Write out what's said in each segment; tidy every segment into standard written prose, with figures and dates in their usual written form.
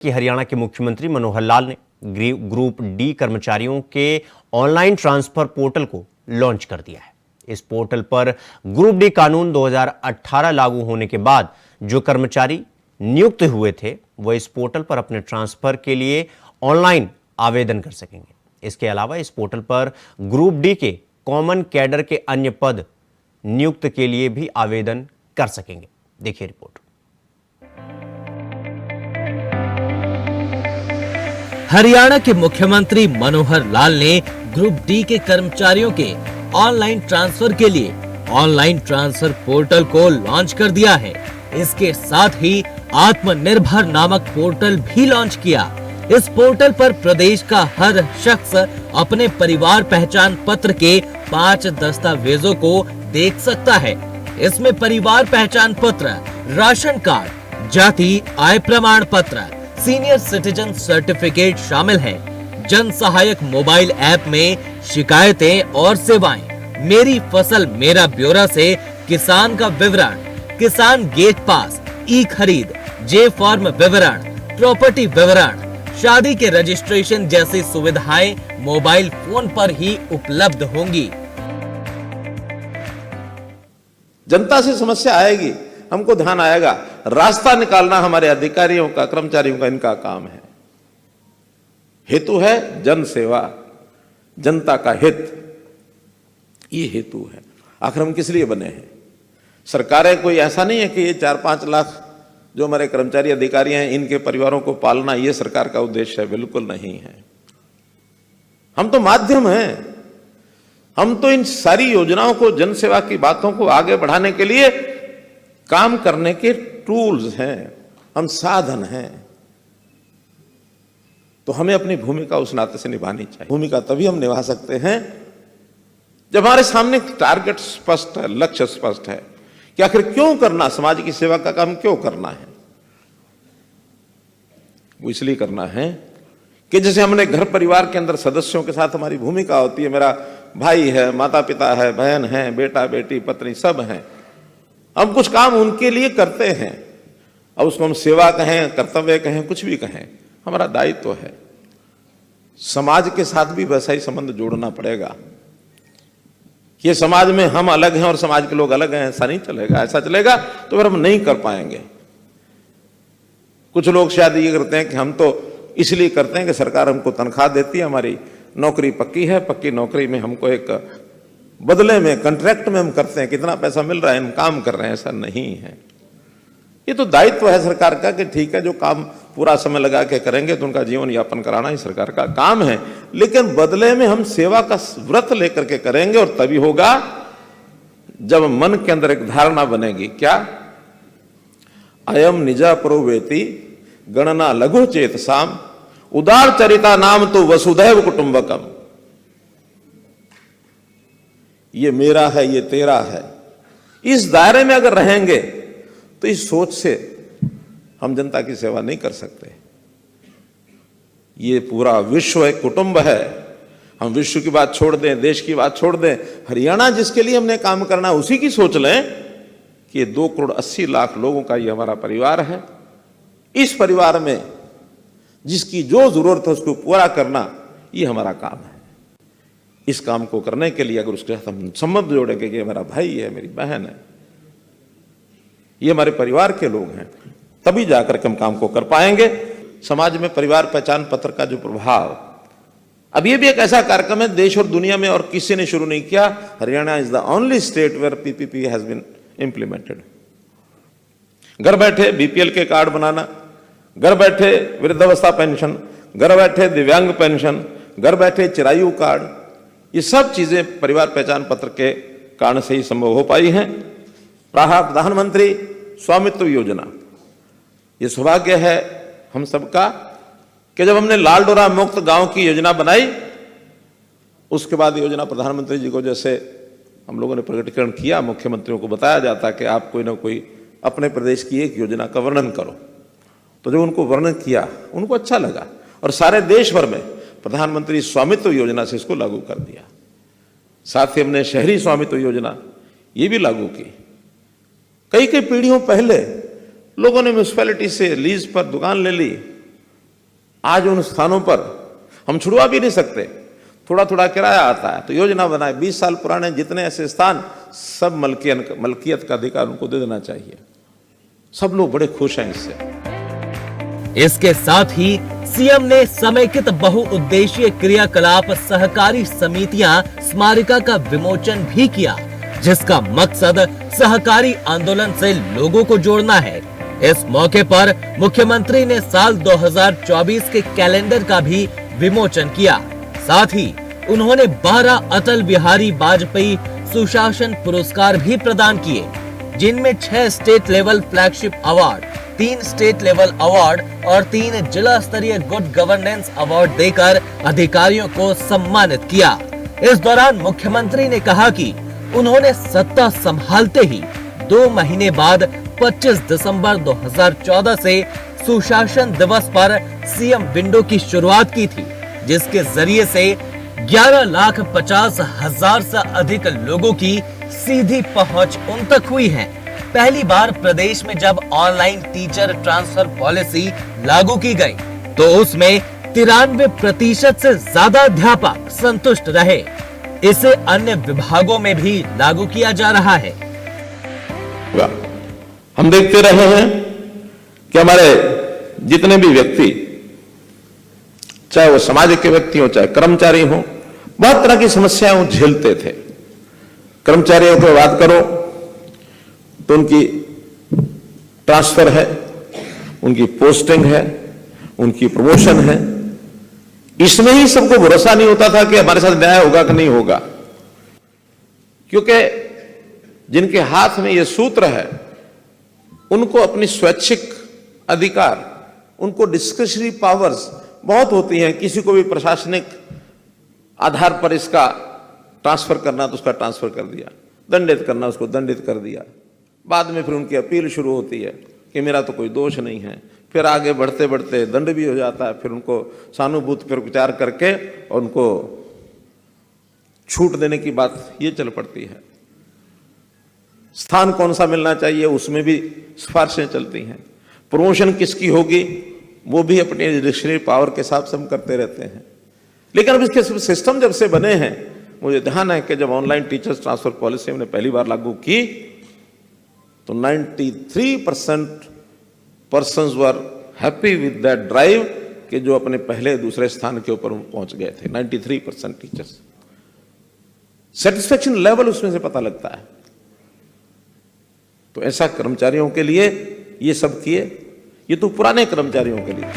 कि हरियाणा के मुख्यमंत्री मनोहर लाल ने ग्रुप डी कर्मचारियों के ऑनलाइन ट्रांसफर पोर्टल को लॉन्च कर दिया है। इस पोर्टल पर ग्रुप डी कानून 2018 लागू होने के बाद जो कर्मचारी नियुक्त हुए थे वह इस पोर्टल पर अपने ट्रांसफर के लिए ऑनलाइन आवेदन कर सकेंगे। इसके अलावा इस पोर्टल पर ग्रुप डी के कॉमन कैडर के अन्य पद नियुक्त के लिए भी आवेदन कर सकेंगे। देखिए रिपोर्ट। हरियाणा के मुख्यमंत्री मनोहर लाल ने ग्रुप डी के कर्मचारियों के ऑनलाइन ट्रांसफर के लिए ऑनलाइन ट्रांसफर पोर्टल को लॉन्च कर दिया है। इसके साथ ही आत्मनिर्भर नामक पोर्टल भी लॉन्च किया। इस पोर्टल पर प्रदेश का हर शख्स अपने परिवार पहचान पत्र के 5 दस्तावेजों को देख सकता है। इसमें परिवार पहचान पत्र, राशन कार्ड, जाति आय प्रमाण पत्र, सीनियर सिटीजन सर्टिफिकेट शामिल है। जन सहायक मोबाइल ऐप में शिकायतें और सेवाएं, मेरी फसल मेरा ब्यौरा से किसान का विवरण, किसान गेट पास, ई खरीद, जे फॉर्म विवरण, प्रॉपर्टी विवरण, शादी के रजिस्ट्रेशन जैसी सुविधाएं मोबाइल फोन पर ही उपलब्ध होंगी। जनता से समस्या आएगी, हमको ध्यान आएगा, रास्ता निकालना हमारे अधिकारियों का, कर्मचारियों का इनका काम है। हेतु है जन सेवा, जनता का हित, ये हेतु है। आखिर हम किस लिए बने हैं? सरकारें कोई ऐसा नहीं है कि ये 4-5 लाख जो हमारे कर्मचारी अधिकारी हैं इनके परिवारों को पालना ये सरकार का उद्देश्य है, बिल्कुल नहीं है। हम तो माध्यम हैं। हम तो इन सारी योजनाओं को, जन सेवा की बातों को आगे बढ़ाने के लिए काम करने के टूल्स हैं, हम साधन हैं। तो हमें अपनी भूमिका उस नाते से निभानी चाहिए। भूमिका तभी हम निभा सकते हैं जब हमारे सामने टारगेट स्पष्ट है, लक्ष्य स्पष्ट है कि आखिर क्यों करना, समाज की सेवा का काम क्यों करना है। वो इसलिए करना है कि जैसे हमने घर परिवार के अंदर सदस्यों के साथ हमारी भूमिका होती है, मेरा भाई है, माता पिता है, बहन है, बेटा बेटी, पत्नी सब हैं, हम कुछ काम उनके लिए करते हैं। अब उसको हम सेवा कहें, कर्तव्य कहें, कुछ भी कहें, हमारा दायित्व है। समाज के साथ भी वैसा ही संबंध जोड़ना पड़ेगा। ये समाज में हम अलग हैं और समाज के लोग अलग हैं, ऐसा नहीं चलेगा। ऐसा चलेगा तो फिर हम नहीं कर पाएंगे। कुछ लोग शायद ये करते हैं कि हम तो इसलिए करते हैं कि सरकार हमको तनख्वाह देती है, हमारी नौकरी पक्की है, पक्की नौकरी में हमको एक बदले में, कॉन्ट्रैक्ट में हम करते हैं, कितना पैसा मिल रहा है, हम काम कर रहे हैं। ऐसा नहीं है। ये तो दायित्व है सरकार का कि ठीक है, जो काम पूरा समय लगा के करेंगे तो उनका जीवन यापन कराना ही सरकार का काम है, लेकिन बदले में हम सेवा का व्रत लेकर के करेंगे। और तभी होगा जब मन के अंदर एक धारणा बनेगी, क्या अयम निजा प्रोवेति गणना लघु चेतसाम उदार चरिता नाम तो वसुधैव कुटुंबकम। ये मेरा है, ये तेरा है। इस दायरे में अगर रहेंगे तो इस सोच से हम जनता की सेवा नहीं कर सकते। ये पूरा विश्व एक कुटुंब है। हम विश्व की बात छोड़ दें, देश की बात छोड़ दें, हरियाणा जिसके लिए हमने काम करना है उसी की सोच लें कि ये 2 करोड़ 80 लाख लोगों का ये हमारा परिवार है। इस परिवार में जिसकी जो जरूरत है उसको पूरा करना ये हमारा काम है। इस काम को करने के लिए अगर उसके साथ हम संबंध जोड़ेंगे कि मेरा भाई है, मेरी बहन है, ये हमारे परिवार के लोग हैं, तभी जाकर के हम काम को कर पाएंगे। समाज में परिवार पहचान पत्र का जो प्रभाव, अब ये भी एक ऐसा कार्यक्रम है देश और दुनिया में और किसी ने शुरू नहीं किया। Haryana is the only state where PPP has been implemented. घर बैठे बीपीएल के कार्ड बनाना, घर बैठे वृद्धावस्था पेंशन, घर बैठे दिव्यांग पेंशन, घर बैठे चिरायु कार्ड, ये सब चीजें परिवार पहचान पत्र के कारण से ही संभव हो पाई हैं। प्रधानमंत्री स्वामित्व योजना, ये सौभाग्य है हम सबका कि जब हमने लाल डोरा मुक्त गांव की योजना बनाई, उसके बाद योजना प्रधानमंत्री जी को जैसे हम लोगों ने प्रकटीकरण किया, मुख्यमंत्रियों को बताया जाता कि आप कोई ना कोई अपने प्रदेश की एक योजना का वर्णन करो। तो जो उनको वर्णन किया उनको अच्छा लगा और सारे देश भर में प्रधानमंत्री स्वामित्व योजना से इसको लागू कर दिया। साथ ही हमने शहरी स्वामित्व योजना ये भी लागू की। कई पीढ़ियों पहले लोगों ने म्यूनिसिपैलिटी से लीज पर दुकान ले ली आज उन स्थानों पर हम छुड़वा भी नहीं सकते, थोड़ा थोड़ा किराया आता है। तो योजना बनाए 20 साल पुराने जितने ऐसे स्थान, सब मलकियत का अधिकार उनको दे देना चाहिए। सब लोग बड़े खुश हैं इससे। इसके साथ ही सीएम ने समेकित बहुउद्देशीय क्रियाकलाप सहकारी समितियां स्मारिका का विमोचन भी किया, जिसका मकसद सहकारी आंदोलन से लोगों को जोड़ना है। इस मौके पर मुख्यमंत्री ने साल 2024 के कैलेंडर का भी विमोचन किया। साथ ही उन्होंने 12 अटल बिहारी वाजपेयी सुशासन पुरस्कार भी प्रदान किए, जिनमें 6 state level flagship award, 3 state level award और 3 जिला स्तरीय गुड गवर्नेंस अवार्ड देकर अधिकारियों को सम्मानित किया। इस दौरान मुख्यमंत्री ने कहा कि उन्होंने सत्ता संभालते ही 2 महीने बाद 25 दिसंबर 2014 से सुशासन दिवस पर सीएम विंडो की शुरुआत की थी, जिसके जरिए से 11,50,000 से अधिक लोगों की सीधी पहुंच उन तक हुई है। पहली बार प्रदेश में जब ऑनलाइन टीचर ट्रांसफर पॉलिसी लागू की गई, तो उसमें 93% से ज्यादा अध्यापक संतुष्ट रहे। इसे अन्य विभागों में भी लागू किया जा रहा है। हम देखते रहे हैं कि हमारे जितने भी व्यक्ति, चाहे वो समाज के व्यक्ति हो चाहे कर्मचारी हो, बहुत तरह की समस्याएं झेलते थे। कर्मचारियों की बात करो तो उनकी ट्रांसफर है, उनकी पोस्टिंग है, उनकी प्रमोशन है, इसमें ही सबको भरोसा नहीं होता था कि हमारे साथ न्याय होगा कि नहीं होगा। क्योंकि जिनके हाथ में यह सूत्र है, उनको अपनी स्वैच्छिक अधिकार, उनको डिस्क्रिशनरी पावर्स बहुत होती हैं। किसी को भी प्रशासनिक आधार पर इसका ट्रांसफर करना तो उसका ट्रांसफर कर दिया, दंडित करना उसको दंडित कर दिया। बाद में फिर उनकी अपील शुरू होती है कि मेरा तो कोई दोष नहीं है। फिर आगे बढ़ते बढ़ते दंड भी हो जाता है, फिर उनको सहानुभूति पर विचार करके और उनको छूट देने की बात ये चल पड़ती है। स्थान कौन सा मिलना चाहिए उसमें भी सिफारिशें चलती हैं। प्रमोशन किसकी होगी वो भी अपने डिस्क्रिशनरी पावर के हिसाब से हम करते रहते हैं। लेकिन अब इसके सिस्टम जब से बने हैं, मुझे ध्यान है कि जब ऑनलाइन टीचर्स ट्रांसफर पॉलिसी हमने पहली बार लागू की तो 93% persons were happy with that drive, कि जो अपने पहले दूसरे स्थान के ऊपर पहुंच गए थे। 93% टीचर्स, सेटिस्फेक्शन लेवल उसमें से पता लगता है। तो ऐसा कर्मचारियों के लिए ये सब किए, ये तो पुराने कर्मचारियों के लिए।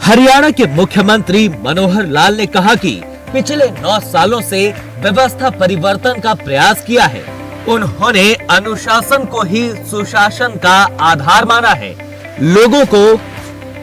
हरियाणा के मुख्यमंत्री मनोहर लाल ने कहा कि पिछले 9 सालों से व्यवस्था परिवर्तन का प्रयास किया है। उन्होंने अनुशासन को ही सुशासन का आधार माना है। लोगों को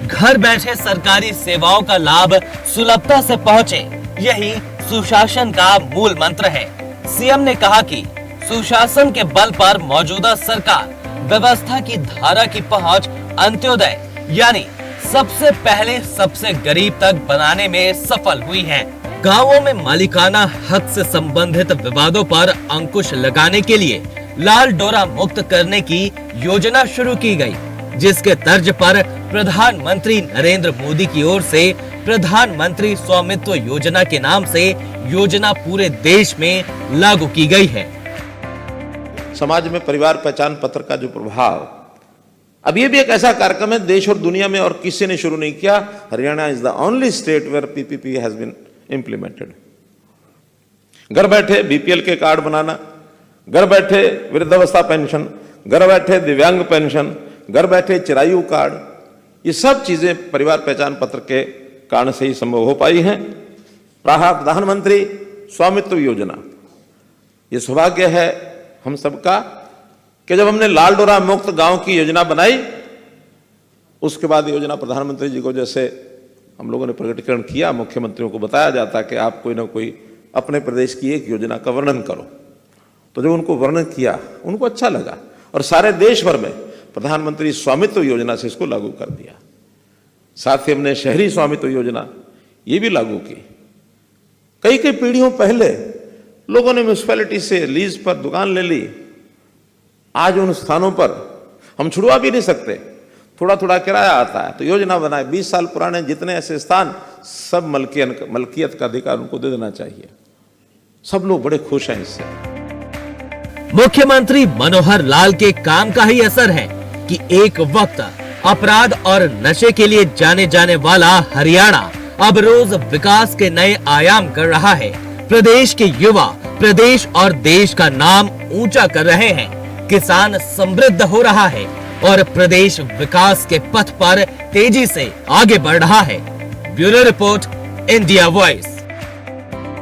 घर बैठे सरकारी सेवाओं का लाभ सुलभता से पहुंचे, यही सुशासन का मूल मंत्र है। सीएम ने कहा कि सुशासन के बल पर मौजूदा सरकार व्यवस्था की धारा की पहुंच अंत्योदय यानी सबसे पहले सबसे गरीब तक बनाने में सफल हुई है। गांवों में मालिकाना हक से संबंधित विवादों पर अंकुश लगाने के लिए लाल डोरा मुक्त करने की योजना शुरू की गई, जिसके तर्ज पर प्रधानमंत्री नरेंद्र मोदी की ओर से प्रधानमंत्री स्वामित्व योजना के नाम से योजना पूरे देश में लागू की गई है। समाज में परिवार पहचान पत्र का जो प्रभाव, अब ये भी एक ऐसा कार्यक्रम है देश और दुनिया में और किसी ने शुरू नहीं किया। Haryana is the only state where PPP has been implemented. घर बैठे बीपीएल के कार्ड बनाना, घर बैठे वृद्धावस्था पेंशन, घर बैठे दिव्यांग पेंशन, घर बैठे चिरायु कार्ड, ये सब चीजें परिवार पहचान पत्र के कारण से ही संभव हो पाई हैं। प्रधानमंत्री स्वामित्व योजना, ये सौभाग्य है हम सबका कि जब हमने लाल डोरा मुक्त गांव की योजना बनाई, उसके बाद योजना प्रधानमंत्री जी को जैसे हम लोगों ने प्रकटीकरण किया, मुख्यमंत्रियों को बताया जाता कि आप कोई ना कोई अपने प्रदेश की एक योजना का वर्णन करो। तो जब उनको वर्णन किया, उनको अच्छा लगा और सारे देश भर में प्रधानमंत्री स्वामित्व योजना से इसको लागू कर दिया। साथ ही हमने शहरी स्वामित्व योजना ये भी लागू की। कई कई पीढ़ियों पहले लोगों ने म्यूनिसिपैलिटी से लीज पर दुकान ले ली। आज उन स्थानों पर हम छुड़वा भी नहीं सकते, थोड़ा थोड़ा किराया आता है, तो योजना बनाए 20 साल पुराने जितने ऐसे स्थान सब मलकियत का अधिकार उनको दे देना चाहिए। सब लोग बड़े खुश हैं इससे। मुख्यमंत्री मनोहर लाल के काम का ही असर है कि एक वक्त अपराध और नशे के लिए जाने जाने वाला हरियाणा अब रोज विकास के नए आयाम कर रहा है। प्रदेश के युवा प्रदेश और देश का नाम ऊंचा कर रहे हैं। किसान समृद्ध हो रहा है और प्रदेश विकास के पथ पर तेजी से आगे बढ़ रहा है। Bureau report, India voice.